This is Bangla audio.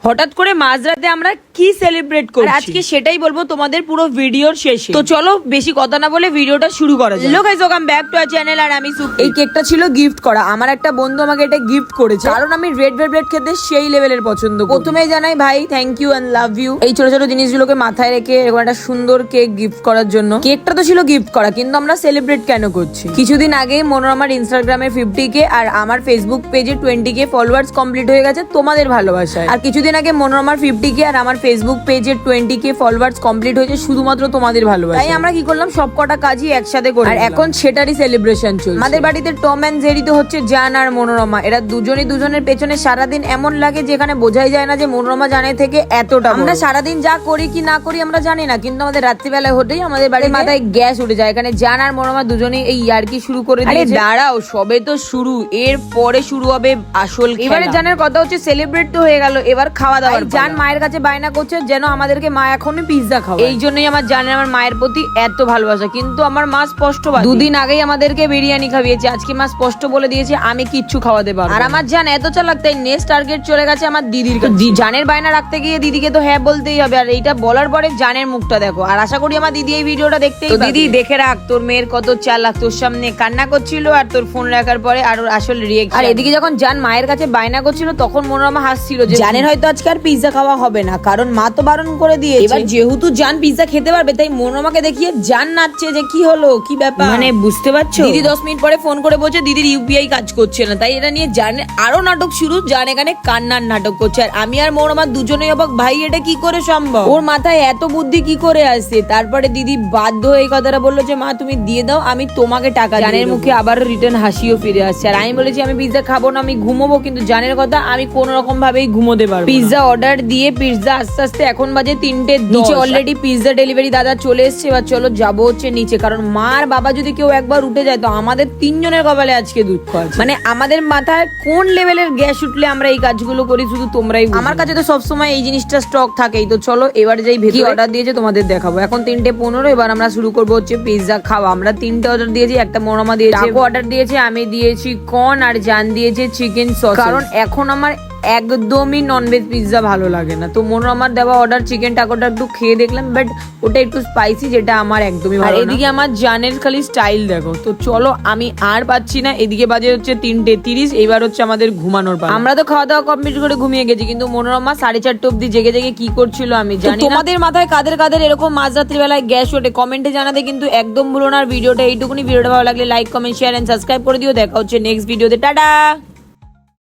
হঠাৎ করে মাঝরাতে আমরা কি সেলিব্রেট করছি আজকে সেটাই বলবো তোমাদের পুরো ভিডিওর শেষে। তো চলো বেশি কথা না বলে ভিডিওটা শুরু করা যাক। Hello guys, welcome back to our channel আর আমি সুপ্রি। এই কেকটা ছিল গিফট করা, আমার একটা বন্ধু আমাকে এটা গিফট করেছে কারণ আমি রেড ভেলভেট খেতে সেই লেভেলের পছন্দ করি। প্রথমেই জানাই ভাই thank you and love you এই ছোট ছোট জিনিসগুলোকে মাথায় রেখে এরকম একটা সুন্দর কেক গিফট করার জন্য। কেকটা তো ছিল গিফট করা, কিন্তু আমরা সেলিব্রেট কেন করছি? কিছুদিন আগেই মনোরমার ইনস্টাগ্রামে 50K আর আমার ফেসবুক পেজে 20K ফলোয়ার্স কমপ্লিট হয়ে গেছে তোমাদের ভালোবাসায়। আর কিছুদিন আগে মনোরমার 50K আর আমার ফেসবুক পেজে 20K ফলোয়ার্স কমপ্লিট হয়েছে শুধুমাত্র তোমাদের ভালোবাসায়। তাই আমরা কি করলাম, সব কটা কাজই একসাথে করে আর এখন সেটারই সেলিব্রেশন চলছে। আমাদের বাড়িতে টম এন্ড জেরি তো হচ্ছে জান আর মনোরমা, এরা দুজনই দুজনের পেছনে সারাদিন এমন লাগে যেখানে বোঝাই যায় না যে মনোরমা জানের থেকে এতটা। আমরা সারাদিন যা করি কি না করি আমরা জানি না, কিন্তু আমাদের রাত্রিবেলায় হতেই আমাদের বাড়ির মাথায় গ্যাস উঠে যায়। এখানে জান আর মনোরমা দুজনেই এই ইয়ার্কি শুরু করে দিয়েছে। দাঁড়াও, সবে তো শুরু, এর পরে শুরু হবে আসল। এবারে জানের কথা হচ্ছে সেলিব্রেট তো হয়ে গেল, এবার খাওয়া দাওয়া। জান মায়ের কাছে বায়না করছে যেন আমাদেরকে মা এখনই পিৎজা খাওয়ায়। এই জন্যই আমার জানের আমার মায়ের প্রতি এত ভালোবাসা, কিন্তু আমার মা স্পষ্ট দুদিন আগেই আমাদেরকে বিরিয়ানি খাইয়েছে, আজকে মা স্পষ্ট বলে দিয়েছে আমি কিচ্ছু খাওয়াতে পারবো। আর আমার জান এত চালাক, তাই নেক্সট টার্গেট চলে গেছে আমার দিদির কাছে। জানের বায়না রাখতে গিয়ে দিদিকে তো হ্যাঁ বলতেই হবে, আর এইটা বলার পরে জানের মুখটা দেখো। আর আশা করি আমার দিদি এই ভিডিওটা দেখতেই পাবে। দিদি দেখে রাখ, তোর মেয়ের কত চালাক, তোর সামনে কান্না করছিল আর তোর ফোন রাখার পরে আর ওর আসল রিয়েকশন। আর এদিকে যখন জান মায়ের কাছে বায়না করছিল তখন মনোরমা হাসছিল যে জানের হয়তো আজকে আর পিৎজা খাওয়া হবে না, কারণ মা তো বারণ করে দিয়েছে। এবার যেহেতু জান পিৎজা খেতে পারবে তাই মনোরমাকে দেখিয়ে জান নাচছে যে কি হলো, কি ব্যাপার, মানে বুঝতে পারছো? দিদি 10 মিনিট পরে ফোন করে বলছে দিদির ইউপিআই কাজ করছে না, তাই এটা নিয়ে জানের আরো নাটক শুরু। জান এখানে কান্নার নাটক করছে আর আমি আর মনোরমা দুজনেই অবাক, ভাই এটা কি করে সম্ভব, ওর মাথায় এত বুদ্ধি কি করে আসে? তারপরে দিদি বাধ্য হয়ে এই কথাটা বললো যে মা তুমি দিয়ে দাও, আমি তোমাকে টাকা। জানের মুখে আবার রিটার্ন হাসিও ফিরে আসছে। আর আমি বলেছি আমি পিৎজা খাবো না, আমি ঘুমোবো, কিন্তু জানের কথা আমি কোন রকম ভাবেই ঘুমোতে পারবো। পিৎজা অর্ডার দিয়ে পিৎজা আস্তে আস্তে এখন বাজে 3টে, নিচে অলরেডি পিৎজা ডেলিভারি দাদা চলে এসছে। এবার চলো যাবো হচ্ছে নিচে, কারণ মার বাবা যদি কেউ একবার উঠে যায় তো আমাদের 3 জনের কপালে আজকে দুঃখ আছে। মানে আমাদের মাথায় কোন লেভেলের গ্যাস উঠলে আমরা এই কাজগুলো করি শুধু তোমরাই। আমার কাছে তো সবসময় এই জিনিসটা স্টক থাকেই। তো চলো এবার যাই ভেতরে অর্ডার দিয়েছে তোমাদের দেখাবো। এখন 3:15, এবার আমরা শুরু করবো হচ্ছে পিৎজা খাওয়া। আমরা 3টে অর্ডার দিয়েছি, একটা মনোরমা দিয়েছে, অর্ডার দিয়েছে, আমি দিয়েছি কর্ন আর জান দিয়েছে চিকেন সস। কারণ এখন আমার একদমই ননভেজ পিৎজা ভালো লাগে না, তো মনোরমার দেওয়া অর্ডার চিকেন টাকোটা একটু খেয়ে দেখলাম, বাট ওটা একটু স্পাইসি, যেটা আমার একদমই ভালো না। এদিকে আমার জানের খালি স্টাইল দেখো। তো চলো আমি আর পাচ্ছি না, এদিকে বাজে হচ্ছে 3:30, এবার হচ্ছে আমাদের ঘুমানোর পালা। আমরা তো খাওয়া দাওয়া কমপ্লিট করে ঘুমিয়ে গেছি, কিন্তু মনোরমা 4:30 অব্দি জেগে জেগে কি করছিল আমি জানি না। তোমাদের মাথায় কাদের কাদের এরকম মাঝরাত্রি বেলায় গ্যাস ওঠে কমেন্টে জানাতে কিন্তু একদম ভুলো না। ভিডিওটা এইটুকুনি, ভিডিওটা ভালো লাগলে like comment share and subscribe করে দিও। দেখা হচ্ছে নেক্সট ভিডিওতে, টাটা।